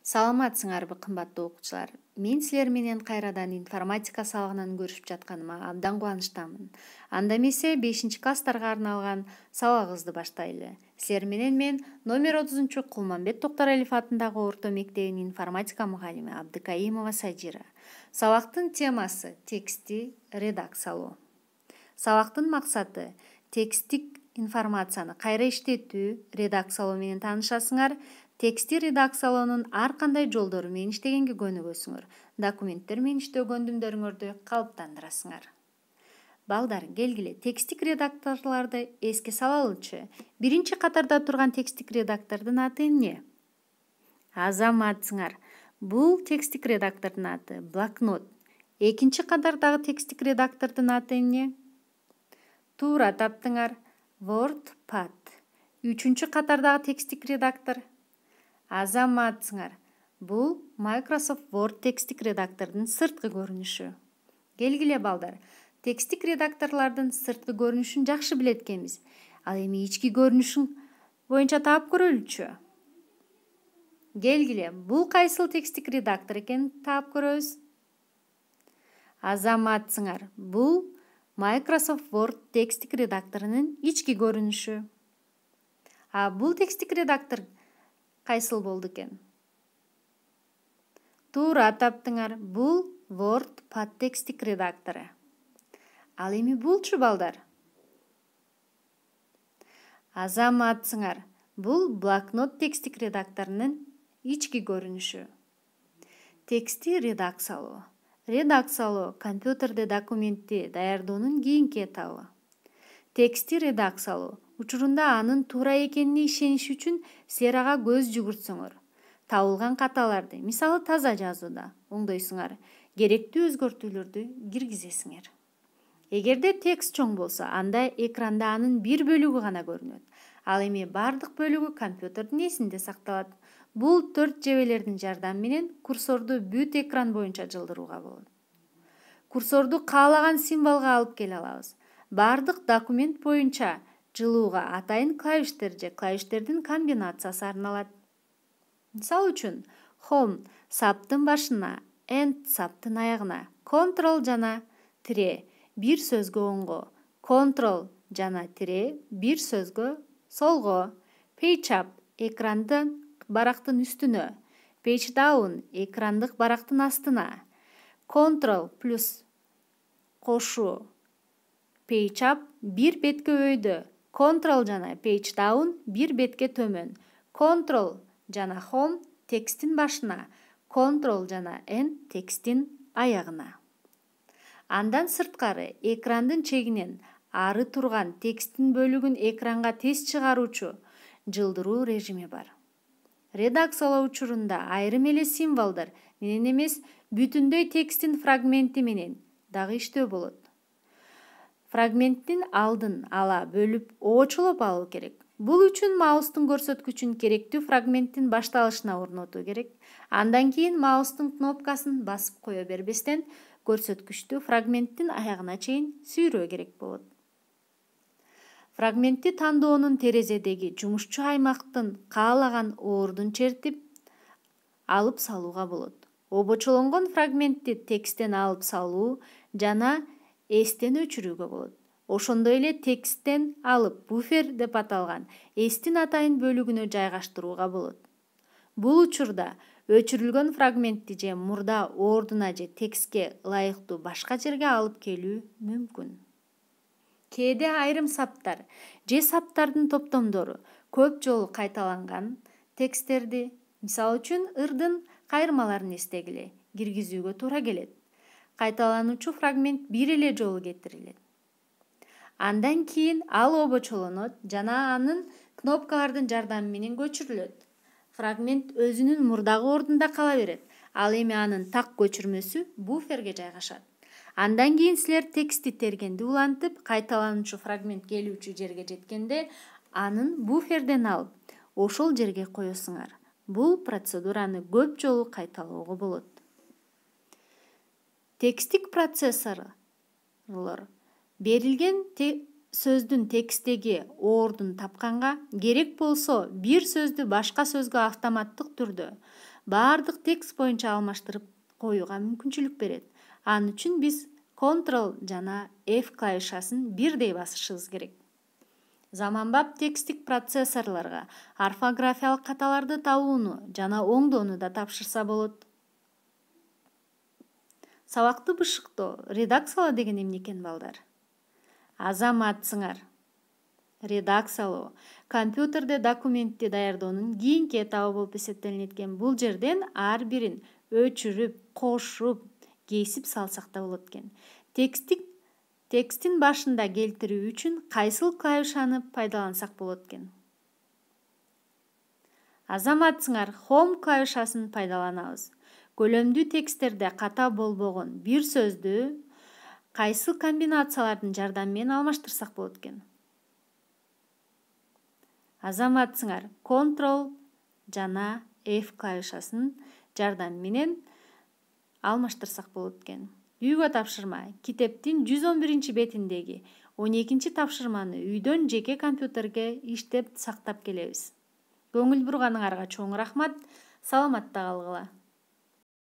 Саламатсыңарбы, кымбаттуу окуучулар. Мен силер менен кайрадан информатика сабагынан көрүшүп жатканыма абдан кубанычтамын. Анда эмесе 5-класстарга арналган сабагыбызды баштайлы. Силер менен мен номер 30 Кулманбет Токтаралиев атындагы орто мектебинин информатика мугалими Абдыкаимова Сажира. Сабактын темасы текстти редакциялоо. Сабактын максаты текстик информацияны кайра иштетүү, редакциялоо менен таанышасыңар. Текстти редакциялоонун ар кандай жолдору менен иштегенге көнүгөсүңөр. Документтер менен иштөө көндүмдөрүңөрдү калыптандырасыңар. Балдар, келгиле текстик редакторлорду эске салалычы. Биринчи катарда турган текстик редактордун аты эмне? Азаматсыңар. Бул текстик редактордун аты блокнот. Экинчи катардагы текстик редактордун аты эмне? Туура таптыңар. WordPad. Үчүнчү катардагы текстик редактор Азаматсыңар. Бул Microsoft Word текстик редактордун сырткы көрүнүшү. Келгиле балдар, текстик редакторлордун сырткы көрүнүшүн жакшы билет экенбиз. Ал эми ички көрүнүшүн боюнча таап көрөлүчү. Келгиле, бул кайсыл текстик редактор экенин таап көрөбүз. Азаматсыңар. Бул Microsoft Word текстик редакторунун ички көрүнүшү. А бул текстик редактор кайсыл болду экен? Туура таптыңар. Бул WordPad текстик редактору. Ал эми булчу балдар? Азаматсыңар. Бул блокнот текстик редакторунун ички көрүнүшү. Текстти редакциялоо. Редакциялоо компьютерде документти даярдоонун кийинки этабы. Текстти редакциялоо учурунда анын туура экенине ишениш үчүн силер ага көз жүгүртсөңөр. Табылган каталарды, мисалы таза жазууда оңдойсуңар, керектүү өзгөртүүлөрдү киргизесиңер. Эгерде текст чоң болсо, анда экранда анын бир бөлүгү гана көрүнөт. Ал эми бардык бөлүгү компьютердин эсинде сакталат. Бул 4 жебелердин жардамы менен курсорду бүт экран боюнча жылдырууга болот. Курсорду каалаган символго алып келе алабыз. Бардык документ боюнча жылууга атайын клавиштер же клавиштердин комбинациясы арналат. Мисалы үчүн, Home саптын башына, End саптын аягына, Control жана тире бир сөзгө оңго, Control жана тире бир сөзгө солго, Page Up экрандын барактын үстүнө, Page Down экрандык барактын астына, Control плюс кошуу, Page Up бир бетке өйдө, Control жана Page Down бир бетке төмөн, Control жана Home текстин башына, Control жана End текстин аягына. Андан сырткары экрандын чегинен ары турган текстин бөлүгүн экранга тез чыгаруучу жылдыруу режими бар. Редакциялоо учурунда айрым эле символдор менен эмес, бүтүндөй текстин фрагменти менен дагы иштөө болот. Фрагменттин алдын ала бөлүп обочолоп алуу керек. Бул үчүн маустун көрсөткүчүн керектүү фрагменттин башталышына орнотуу керек. Андан кийин маустун кнопкасын басып кое бербестен көрсөткүчтү фрагменттин аягына чейин сүйрөө керек болот. Фрагментти тандоонун терезедеги жумушчу аймактын каалаган ордун чертип алып салууга болот. Обочолонгон фрагментти тексттен алып салуу жана эстен өчүрүүгө болот. Ошондой эле тексттен алып буфер деп аталган эстин атайын бөлүгүнө жайгаштырууга болот. Бул учурда өчүрүлгөн фрагментти же мурда ордуна же текстке ылайыктуу башка жерге алып келүү мүмкүн. Кээде айрым саптар же саптардын топтомдору көп жолу кайталанган тексттерди, мисалы үчүн ырдын кайрмаларын эстегиле, киргизүүгө туура келет. Кайталануучу фрагмент бир эле жолу кетирилет. Андан кийин ал обочолонот жана анын кнопкалардын жардамы менен көчүрүлөт. Фрагмент өзүнүн мурдагы ордунда кала берет. Ал эми анын так көчүрмөсү буферге жайгашат. Андан кийин силер текстти тергенди улантып, кайталануучу фрагмент келүүчү жерге жеткенде анын буферден алып, ошол жерге коесуңар. Бул процедураны көп жолу кайталоого болот. Текстик процессорлор берилген сөздүн текстеги ордун тапканга, керек болсо бир сөздү башка сөзгө автоматтык түрдө баардык текст боюнча алмаштырып коюуга мүмкүнчүлүк берет. Ал үчүн биз Ctrl жана F клавишасын бирдей басышыбыз керек. Заманбап тексттик процессорлорго орфографиялык каталарды табууну жана оңдоону да тапшырса болот. Сабакты бышыктоо, редакциялоо деген эмне экен балдар? Азаматсыңар. Редакциялоо компьютерде документти даярдоонун кийинки этабы болуп эсептелинет экен. Бул жерден ар бирин өчүрүп, кошуп, кесип салсак да болот экен. Текстин башында келтирүү үчүн кайсыл клавишаны пайдалансак болот экен? Азаматсыңар, Home клавишасын пайдаланабыз. Көлөмдүү тексттерде ката болбогон бир сөздү кайсыл комбинациялардын жардамы менен алмаштырсак болот экен? Азаматсыңар, Ctrl жана F клавишасын жардамы менен алмаштырсак болот экен. Үйгө тапшырма. Китептин 111 бетиндеги 12 тапшырманы үйдөн жеке компьютерге иштеп сактап келебиз. Көңүл бурганыңарга чоң рахмат. Саламатта калгыла.